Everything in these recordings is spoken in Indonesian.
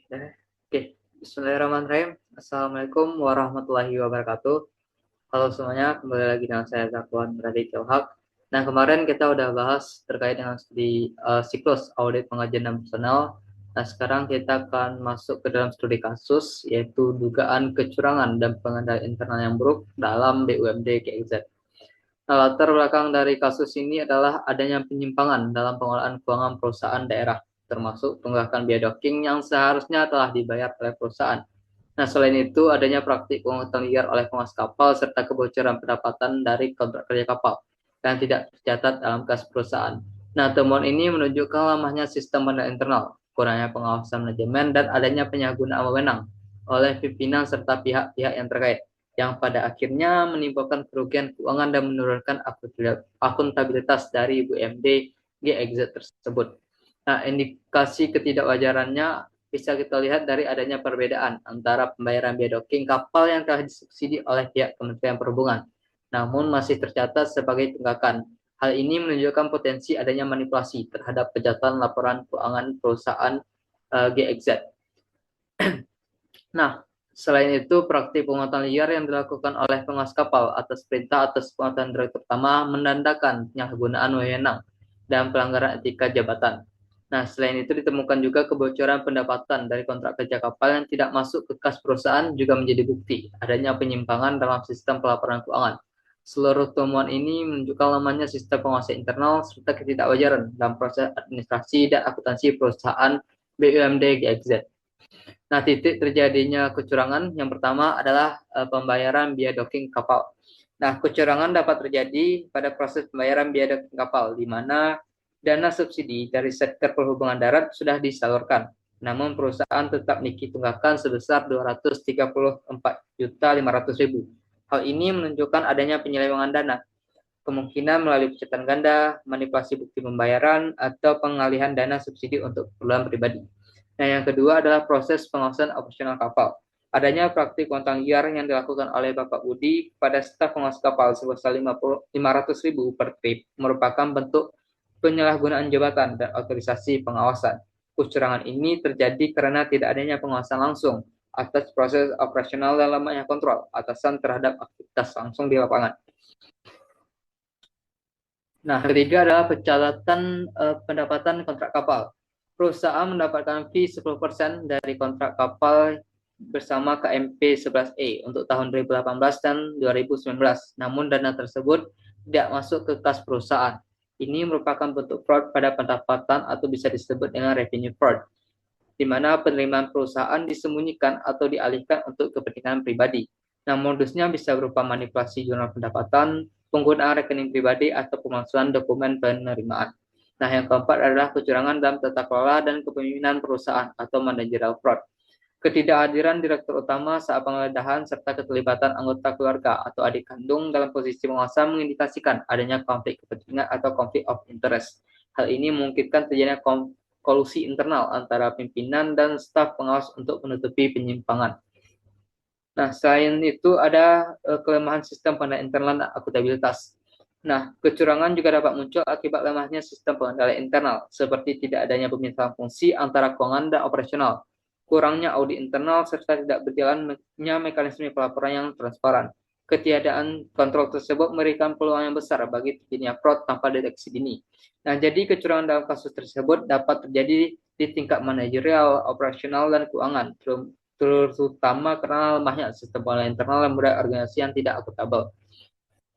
Oke, Bismillahirrahmanirrahim. Assalamualaikum warahmatullahi wabarakatuh. Halo semuanya, kembali lagi dengan saya Zakwan Raditya Haq. Nah, kemarin kita udah bahas terkait dengan studi siklus audit pengajian dan personal. Nah, sekarang kita akan masuk ke dalam studi kasus, yaitu dugaan kecurangan dan pengendalian internal yang buruk dalam BUMD GIZ. Nah, latar belakang dari kasus ini adalah adanya penyimpangan dalam pengelolaan keuangan perusahaan daerah, termasuk tunggakan biaya docking yang seharusnya telah dibayar oleh perusahaan. Nah, selain itu, adanya praktik pungutan liar oleh penguas kapal serta kebocoran pendapatan dari kontrak kerja kapal yang tidak tercatat dalam kas perusahaan. Nah, temuan ini menunjukkan lemahnya sistem pendanaan internal, kurangnya pengawasan manajemen, dan adanya penyalahgunaan wewenang oleh pimpinan serta pihak-pihak yang terkait, yang pada akhirnya menimbulkan kerugian keuangan dan menurunkan akuntabilitas dari BUMD GIZ tersebut. Nah, indikasi ketidakwajarannya bisa kita lihat dari adanya perbedaan antara pembayaran biaya docking kapal yang telah disubsidi oleh pihak Kementerian Perhubungan, namun masih tercatat sebagai tunggakan. Hal ini menunjukkan potensi adanya manipulasi terhadap kejahatan laporan keuangan perusahaan GXZ. Nah, selain itu, praktik pungutan liar yang dilakukan oleh penguas kapal atas perintah atas penguatan direktur utama menandakan penyalahgunaan wewenang dan pelanggaran etika jabatan. Nah, selain itu ditemukan juga kebocoran pendapatan dari kontrak kerja kapal yang tidak masuk ke kas perusahaan juga menjadi bukti adanya penyimpangan dalam sistem pelaporan keuangan. Seluruh temuan ini menunjukkan lamanya sistem penguasaan internal serta ketidakwajaran dalam proses administrasi dan akuntansi perusahaan BUMD GXZ. Nah, titik terjadinya kecurangan yang pertama adalah pembayaran biaya docking kapal. Nah, kecurangan dapat terjadi pada proses pembayaran biaya docking kapal, di mana dana subsidi dari sektor perhubungan darat sudah disalurkan. Namun perusahaan tetap memiliki tunggakan sebesar 234.500.000. Hal ini menunjukkan adanya penyelewengan dana, kemungkinan melalui pencatatan ganda, manipulasi bukti pembayaran, atau pengalihan dana subsidi untuk keperluan pribadi. Nah, yang kedua adalah proses pengawasan operasional kapal. Adanya praktik kontan liar yang dilakukan oleh Bapak Budi kepada staf pengawas kapal sebesar 500.000 per trip merupakan bentuk penyalahgunaan jabatan dan otorisasi pengawasan. Kecurangan ini terjadi karena tidak adanya pengawasan langsung atas proses operasional dan lemahnya kontrol atasan terhadap aktivitas langsung di lapangan. Nah, ketiga adalah pencatatan pendapatan kontrak kapal. Perusahaan mendapatkan fee 10% dari kontrak kapal bersama KMP 11E untuk tahun 2018 dan 2019. Namun dana tersebut tidak masuk ke kas perusahaan. Ini merupakan bentuk fraud pada pendapatan atau bisa disebut dengan revenue fraud, di mana penerimaan perusahaan disembunyikan atau dialihkan untuk kepentingan pribadi. Nah, modusnya bisa berupa manipulasi jurnal pendapatan, penggunaan rekening pribadi, atau pemalsuan dokumen penerimaan. Nah, yang keempat adalah kecurangan dalam tata kelola dan kepemimpinan perusahaan atau managerial fraud. Ketidakhadiran direktur utama saat penggeledahan serta keterlibatan anggota keluarga atau adik kandung dalam posisi penguasa mengindikasikan adanya konflik kepentingan atau konflik of interest. Hal ini memungkinkan terjadinya kolusi internal antara pimpinan dan staf pengawas untuk menutupi penyimpangan. Nah, selain itu ada kelemahan sistem pengendalian internal dan akuntabilitas. Nah, kecurangan juga dapat muncul akibat lemahnya sistem pengendalian internal, seperti tidak adanya pemisahan fungsi antara keuangan dan operasional, kurangnya audit internal, serta tidak berjalannya mekanisme pelaporan yang transparan. Ketiadaan kontrol tersebut memberikan peluang yang besar bagi terjadinya fraud tanpa deteksi dini. Nah, jadi kecurangan dalam kasus tersebut dapat terjadi di tingkat manajerial, operasional, dan keuangan, terutama karena lemahnya sistem pengelolaan internal dan budaya organisasi yang tidak akuntabel.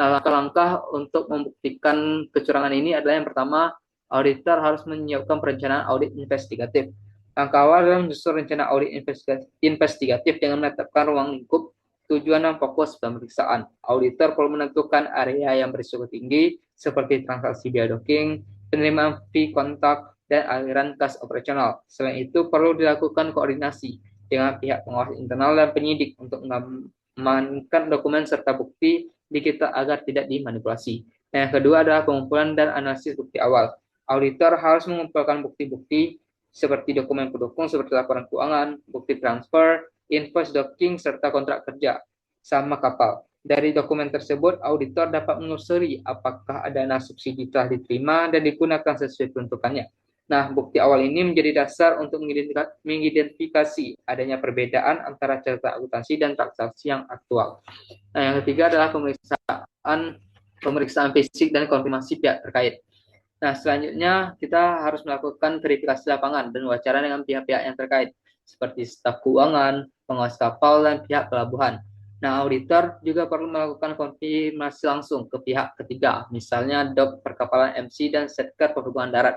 Nah, langkah-langkah untuk membuktikan kecurangan ini adalah yang pertama, auditor harus menyiapkan perencanaan audit investigatif. Langkah awal adalah menyusun rencana audit investigatif dengan menetapkan ruang lingkup, tujuan dan fokus pemeriksaan. Auditor perlu menentukan area yang berisiko tinggi, seperti transaksi biaya docking, penerimaan fee kontak, dan aliran kas operasional. Selain itu, perlu dilakukan koordinasi dengan pihak pengawas internal dan penyidik untuk mengamankan dokumen serta bukti digital agar tidak dimanipulasi. Nah, yang kedua adalah pengumpulan dan analisis bukti awal. Auditor harus mengumpulkan bukti-bukti seperti dokumen pendukung seperti laporan keuangan, bukti transfer, invoice docking, serta kontrak kerja sama kapal. Dari dokumen tersebut, auditor dapat menelusuri apakah dana subsidi telah diterima dan digunakan sesuai peruntukannya. Nah, bukti awal ini menjadi dasar untuk mengidentifikasi adanya perbedaan antara catatan akuntansi dan transaksi yang aktual. Nah, yang ketiga adalah pemeriksaan fisik dan konfirmasi pihak terkait. Nah, selanjutnya kita harus melakukan verifikasi lapangan dan wawancara dengan pihak-pihak yang terkait, seperti staf keuangan, pengawas kapal, dan pihak pelabuhan. Nah, auditor juga perlu melakukan konfirmasi langsung ke pihak ketiga, misalnya Dok Perkapalan MC dan Setker Perhubungan Darat.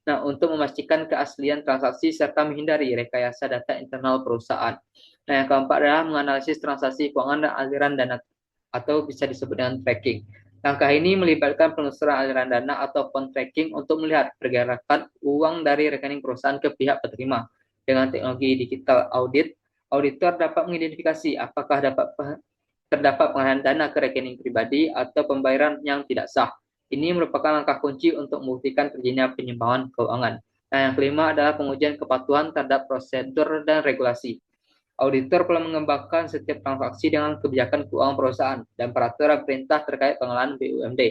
Nah, untuk memastikan keaslian transaksi serta menghindari rekayasa data internal perusahaan. Nah, yang keempat adalah menganalisis transaksi keuangan dan aliran dana atau bisa disebut dengan tracking. Langkah ini melibatkan penelusuran aliran dana atau fund tracking untuk melihat pergerakan uang dari rekening perusahaan ke pihak penerima. Dengan teknologi digital audit, auditor dapat mengidentifikasi apakah terdapat pengalihan dana ke rekening pribadi atau pembayaran yang tidak sah. Ini merupakan langkah kunci untuk membuktikan terjadinya penyimpangan keuangan. Nah, yang kelima adalah pengujian kepatuhan terhadap prosedur dan regulasi. Auditor perlu mengembangkan setiap transaksi dengan kebijakan keuangan perusahaan dan peraturan perintah terkait pengelolaan BUMD.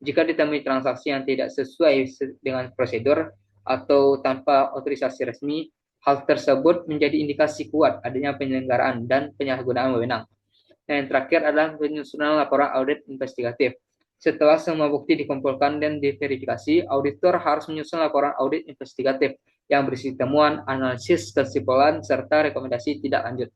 Jika ditemui transaksi yang tidak sesuai dengan prosedur atau tanpa otorisasi resmi, hal tersebut menjadi indikasi kuat adanya penyelenggaraan dan penyalahgunaan wewenang. Dan yang terakhir adalah penyusunan laporan audit investigatif. Setelah semua bukti dikumpulkan dan diverifikasi, auditor harus menyusun laporan audit investigatif yang berisi temuan, analisis, kesimpulan, serta rekomendasi tidak lanjut.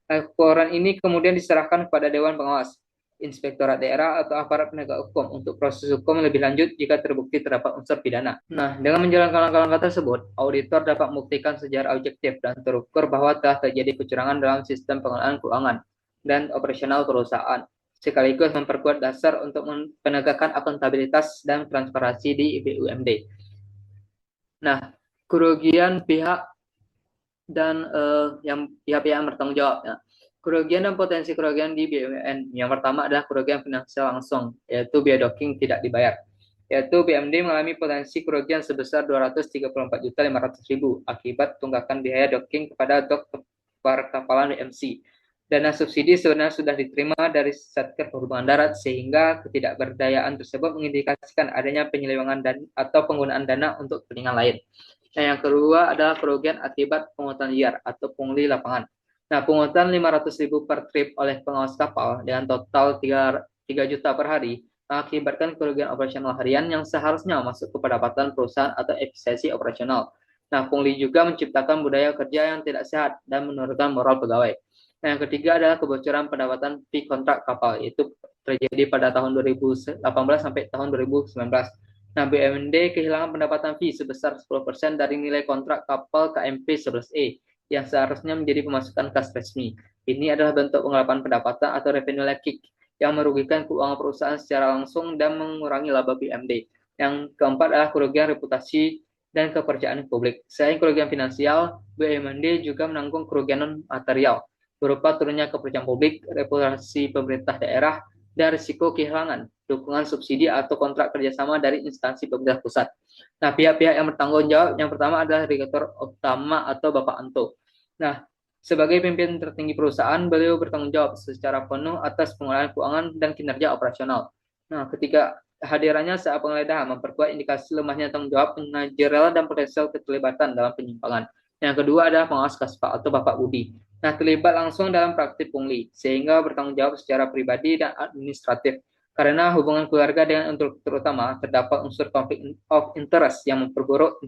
Laporan ini kemudian diserahkan kepada Dewan Pengawas, Inspektorat Daerah, atau aparat penegak hukum untuk proses hukum lebih lanjut jika terbukti terdapat unsur pidana. Nah, dengan menjalankan langkah-langkah tersebut, auditor dapat membuktikan secara objektif dan terukur bahwa telah terjadi kecurangan dalam sistem pengelolaan keuangan dan operasional perusahaan, sekaligus memperkuat dasar untuk penegakan akuntabilitas dan transparansi di BUMD. Nah, kerugian pihak dan yang pihak-pihak yang bertanggung jawab. Ya. Kerugian dan potensi kerugian di BUMN. Yang pertama adalah kerugian finansial langsung, yaitu biaya docking tidak dibayar. Yaitu BUMD mengalami potensi kerugian sebesar 234.500.000 akibat tunggakan biaya docking kepada Dok Perkapalan BMC. Dana subsidi sebenarnya sudah diterima dari Satker Perhubungan Darat sehingga ketidakberdayaan tersebut mengindikasikan adanya penyelewengan atau penggunaan dana untuk kepentingan lain. Nah, yang kedua adalah kerugian akibat pungutan liar atau pungli lapangan. Nah, pungutan 500.000 per trip oleh pengawas kapal dengan total 3 juta per hari mengakibatkan kerugian operasional harian yang seharusnya masuk ke pendapatan perusahaan atau efisiensi operasional. Nah, pungli juga menciptakan budaya kerja yang tidak sehat dan menurunkan moral pegawai. Nah, yang ketiga adalah kebocoran pendapatan fee kontrak kapal, yaitu terjadi pada tahun 2018 sampai tahun 2019. Nah, BUMD kehilangan pendapatan fee sebesar 10% dari nilai kontrak kapal KMP 11E yang seharusnya menjadi pemasukan kas resmi. Ini adalah bentuk penggelapan pendapatan atau revenue leakage yang merugikan keuangan perusahaan secara langsung dan mengurangi laba BUMD. Yang keempat adalah kerugian reputasi dan kepercayaan publik. Selain kerugian finansial, BUMD juga menanggung kerugian non-material berupa turunnya kepercayaan publik, reputasi pemerintah daerah, dan risiko kehilangan dukungan subsidi atau kontrak kerjasama dari instansi pemerintah pusat. Nah, pihak-pihak yang bertanggung jawab yang pertama adalah Direktur Utama atau Bapak Anto. Nah, sebagai pimpinan tertinggi perusahaan, beliau bertanggung jawab secara penuh atas pengelolaan keuangan dan kinerja operasional. Nah, ketika hadirannya saat penggeledahan memperkuat indikasi lemahnya tanggung jawab manajerial dan potensial keterlibatan dalam penyimpangan. Yang kedua adalah pengawas Kaspa atau Bapak Budi. Nah, terlibat langsung dalam praktik pungli, sehingga bertanggung jawab secara pribadi dan administratif. Karena hubungan keluarga dengan direktur utama terdapat unsur konflik of interest yang memperburuk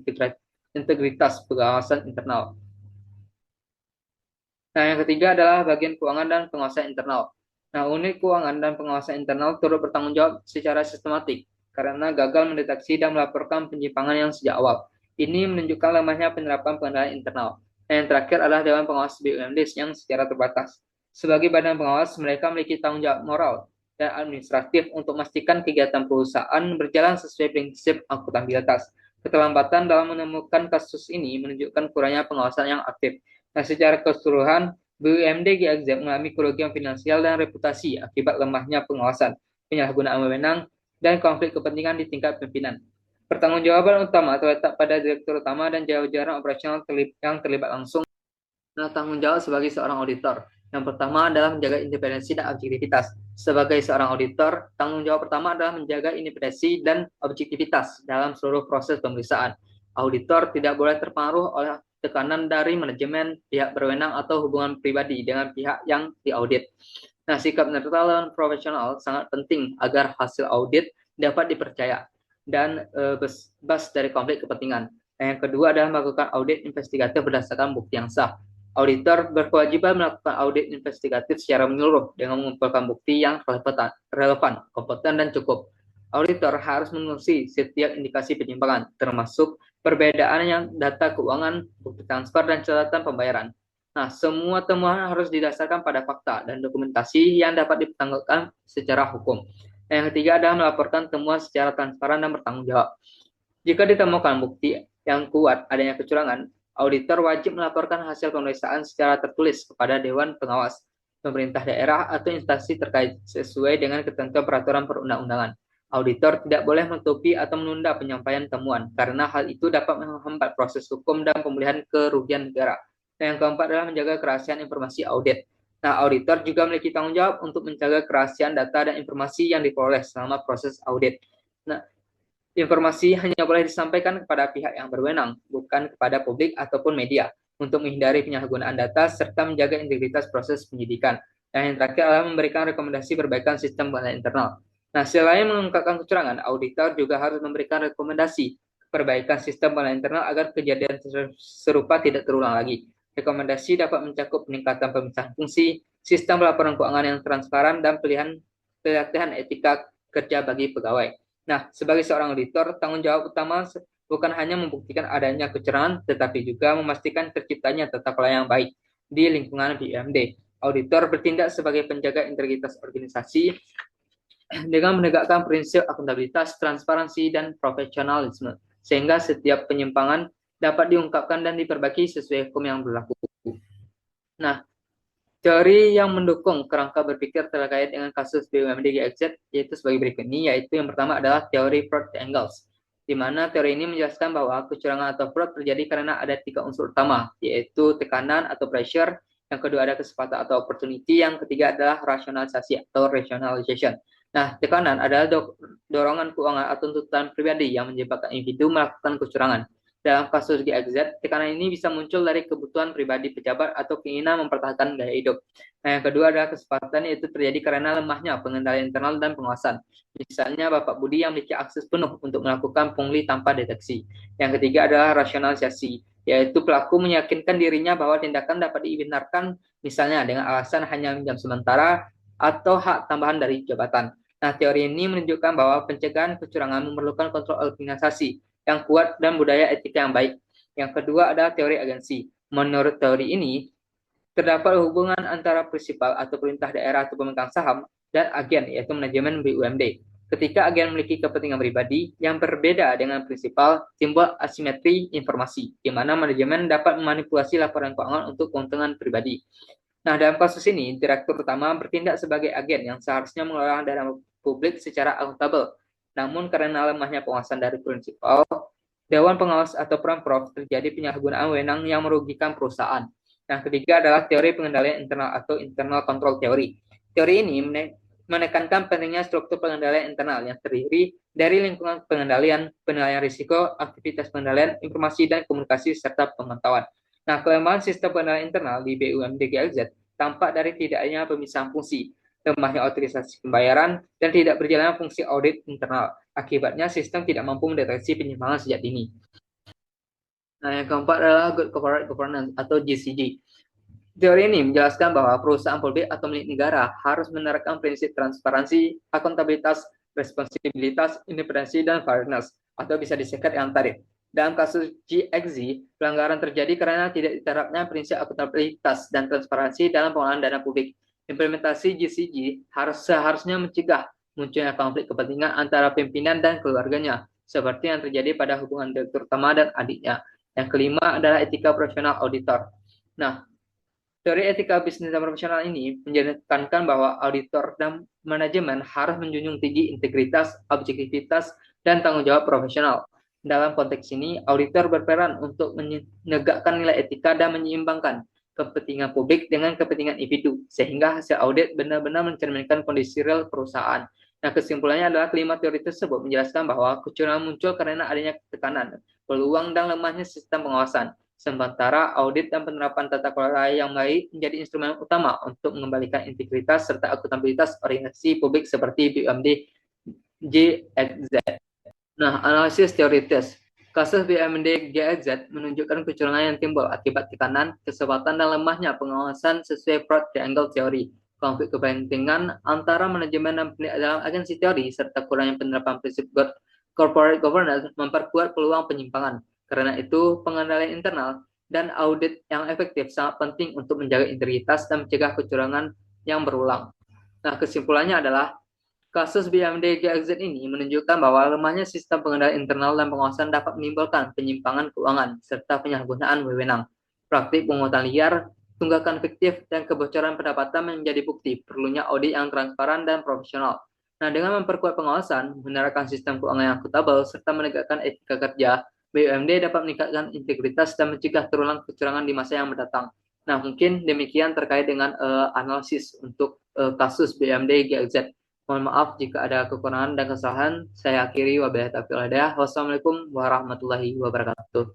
integritas pengawasan internal. Nah, yang ketiga adalah bagian keuangan dan pengawasan internal. Nah, unit keuangan dan pengawasan internal turut bertanggung jawab secara sistematik karena gagal mendeteksi dan melaporkan penyimpangan yang sejak awal. Ini menunjukkan lemahnya penerapan pengendalian internal. Dan yang terakhir adalah Dewan Pengawas BUMD yang secara terbatas. Sebagai badan pengawas, mereka memiliki tanggung jawab moral dan administratif untuk memastikan kegiatan perusahaan berjalan sesuai prinsip akuntabilitas. Keterlambatan dalam menemukan kasus ini menunjukkan kurangnya pengawasan yang aktif. Nah, secara keseluruhan, BUMD GXZ mengalami kerugian finansial dan reputasi akibat lemahnya pengawasan, penyalahgunaan wewenang, dan konflik kepentingan di tingkat pimpinan. Pertanggungjawaban utama terletak pada direktur utama dan jajaran operasional yang terlibat langsung. Nah, tanggung jawab sebagai seorang auditor. Yang pertama adalah menjaga independensi dan objektivitas. Sebagai seorang auditor, tanggung jawab pertama adalah menjaga independensi dan objektivitas dalam seluruh proses pemeriksaan. Auditor tidak boleh terpengaruh oleh tekanan dari manajemen, pihak berwenang, atau hubungan pribadi dengan pihak yang diaudit. Nah, sikap netral dan profesional sangat penting agar hasil audit dapat dipercaya dan bebas dari konflik kepentingan. Nah, yang kedua adalah melakukan audit investigatif berdasarkan bukti yang sah. Auditor berkewajiban melakukan audit investigatif secara menyeluruh dengan mengumpulkan bukti yang relevan, kompeten, dan cukup. Auditor harus mengurusi setiap indikasi penyimpangan, termasuk perbedaan yang data keuangan, bukti transfer, dan catatan pembayaran. Nah, semua temuan harus didasarkan pada fakta dan dokumentasi yang dapat dipertanggungjawabkan secara hukum. Yang ketiga adalah melaporkan temuan secara transparan dan bertanggung jawab. Jika ditemukan bukti yang kuat adanya kecurangan, auditor wajib melaporkan hasil pemeriksaan secara tertulis kepada Dewan Pengawas, pemerintah daerah, atau instansi terkait sesuai dengan ketentuan peraturan perundang-undangan. Auditor tidak boleh menutupi atau menunda penyampaian temuan, karena hal itu dapat menghambat proses hukum dan pemulihan kerugian negara. Dan yang keempat adalah menjaga kerahasiaan informasi audit. Nah, auditor juga memiliki tanggung jawab untuk menjaga kerahasiaan data dan informasi yang diperoleh selama proses audit. Nah, informasi hanya boleh disampaikan kepada pihak yang berwenang, bukan kepada publik ataupun media, untuk menghindari penyalahgunaan data serta menjaga integritas proses penyidikan. Dan yang terakhir adalah memberikan rekomendasi perbaikan sistem pengelolaan internal. Nah, selain mengungkapkan kecurangan, auditor juga harus memberikan rekomendasi perbaikan sistem pengelolaan internal agar kejadian serupa tidak terulang lagi. Rekomendasi dapat mencakup peningkatan pemisahan fungsi, sistem laporan keuangan yang transparan, dan pelatihan etika kerja bagi pegawai. Nah, sebagai seorang auditor, tanggung jawab utama bukan hanya membuktikan adanya kecurangan, tetapi juga memastikan terciptanya tata kelola yang baik di lingkungan BUMD. Auditor bertindak sebagai penjaga integritas organisasi dengan menegakkan prinsip akuntabilitas, transparansi, dan profesionalisme, sehingga setiap penyimpangan dapat diungkapkan dan diperbaiki sesuai hukum yang berlaku. Nah, teori yang mendukung kerangka berpikir terkait dengan kasus BUMD GXZ yaitu sebagai berikut ini, yaitu yang pertama adalah teori fraud triangles, di mana teori ini menjelaskan bahwa kecurangan atau fraud terjadi karena ada 3 unsur utama, yaitu tekanan atau pressure, yang kedua ada kesempatan atau opportunity, yang ketiga adalah rasionalisasi atau rationalization. Nah, tekanan adalah dorongan keuangan atau tuntutan pribadi yang menyebabkan individu melakukan kecurangan. Dalam kasus GXZ, tekanan ini bisa muncul dari kebutuhan pribadi pejabat atau keinginan mempertahankan gaya hidup. Nah, yang kedua adalah kesempatan, yaitu terjadi karena lemahnya pengendalian internal dan pengawasan. Misalnya, Bapak Budi yang memiliki akses penuh untuk melakukan pungli tanpa deteksi. Yang ketiga adalah rasionalisasi, yaitu pelaku meyakinkan dirinya bahwa tindakan dapat dibenarkan, misalnya dengan alasan hanya jam sementara atau hak tambahan dari jabatan. Nah, teori ini menunjukkan bahwa pencegahan kecurangan memerlukan kontrol organisasi yang kuat dan budaya etika yang baik. Yang kedua adalah teori agensi. Menurut teori ini, terdapat hubungan antara prinsipal atau perintah daerah atau pemegang saham dan agen, yaitu manajemen BUMD. Ketika agen memiliki kepentingan pribadi yang berbeda dengan prinsipal, timbul asimetri informasi, di mana manajemen dapat memanipulasi laporan keuangan untuk keuntungan pribadi. Nah, dalam kasus ini, direktur utama bertindak sebagai agen yang seharusnya mengelola dana publik secara akuntabel. Namun karena lemahnya pengawasan dari prinsipal, Dewan Pengawas atau Pemprov terjadi penyalahgunaan wewenang yang merugikan perusahaan. Nah, ketiga adalah teori pengendalian internal atau internal control theory. Teori ini menekankan pentingnya struktur pengendalian internal yang terdiri dari lingkungan pengendalian, penilaian risiko, aktivitas pengendalian, informasi, dan komunikasi, serta pemantauan. Nah, kelemahan sistem pengendalian internal di BUMD GXZ tampak dari tidaknya pemisahan fungsi, lemahnya otorisasi pembayaran, dan tidak berjalannya fungsi audit internal. Akibatnya, sistem tidak mampu mendeteksi penyimpangan sejak dini. Nah, yang keempat adalah Good Corporate Governance atau GCG. Teori ini menjelaskan bahwa perusahaan publik atau milik negara harus menerapkan prinsip transparansi, akuntabilitas, responsibilitas, independensi, dan fairness, atau bisa disingkat yang tarif. Dalam kasus GXZ, pelanggaran terjadi karena tidak diterapnya prinsip akuntabilitas dan transparansi dalam pengelolaan dana publik. Implementasi GCG seharusnya mencegah munculnya konflik kepentingan antara pimpinan dan keluarganya, seperti yang terjadi pada hubungan direktur utama dan adiknya. Yang kelima adalah etika profesional auditor. Nah, teori etika bisnis dan profesional ini menekankan bahwa auditor dan manajemen harus menjunjung tinggi integritas, objektivitas, dan tanggung jawab profesional. Dalam konteks ini, auditor berperan untuk menegakkan nilai etika dan menyeimbangkan kepentingan publik dengan kepentingan individu, sehingga hasil audit benar-benar mencerminkan kondisi real perusahaan. Nah, kesimpulannya adalah kelima teori tersebut menjelaskan bahwa kecurangan muncul karena adanya tekanan, peluang dan lemahnya sistem pengawasan. Sementara audit dan penerapan tata kelola yang baik menjadi instrumen utama untuk mengembalikan integritas serta akuntabilitas orientasi publik seperti BUMD GXZ. Nah, analisis teoritis. Kasus BUMD GXZ menunjukkan kecurangan yang timbul akibat tekanan, kesempatan, dan lemahnya pengawasan sesuai Broad Triangle Theory. Konflik kepentingan antara manajemen dan pemilik dalam agensi teori, serta kurangnya penerapan prinsip corporate governance memperkuat peluang penyimpangan. Karena itu, pengendalian internal dan audit yang efektif sangat penting untuk menjaga integritas dan mencegah kecurangan yang berulang. Nah, kesimpulannya adalah kasus BUMD GXZ ini menunjukkan bahwa lemahnya sistem pengendalian internal dan pengawasan dapat menimbulkan penyimpangan keuangan serta penyalahgunaan wewenang. Praktik pungutan liar, tunggakan fiktif, dan kebocoran pendapatan menjadi bukti perlunya audit yang transparan dan profesional. Nah, dengan memperkuat pengawasan, menerapkan sistem keuangan yang akuntabel, serta menegakkan etika kerja, BUMD dapat meningkatkan integritas dan mencegah terulang kecurangan di masa yang mendatang. Nah, mungkin demikian terkait dengan analisis untuk kasus BUMD GXZ. Mohon maaf jika ada kekurangan dan kesalahan. Saya akhiri wabillahi taufiq wal hidayah. Wassalamualaikum warahmatullahi wabarakatuh.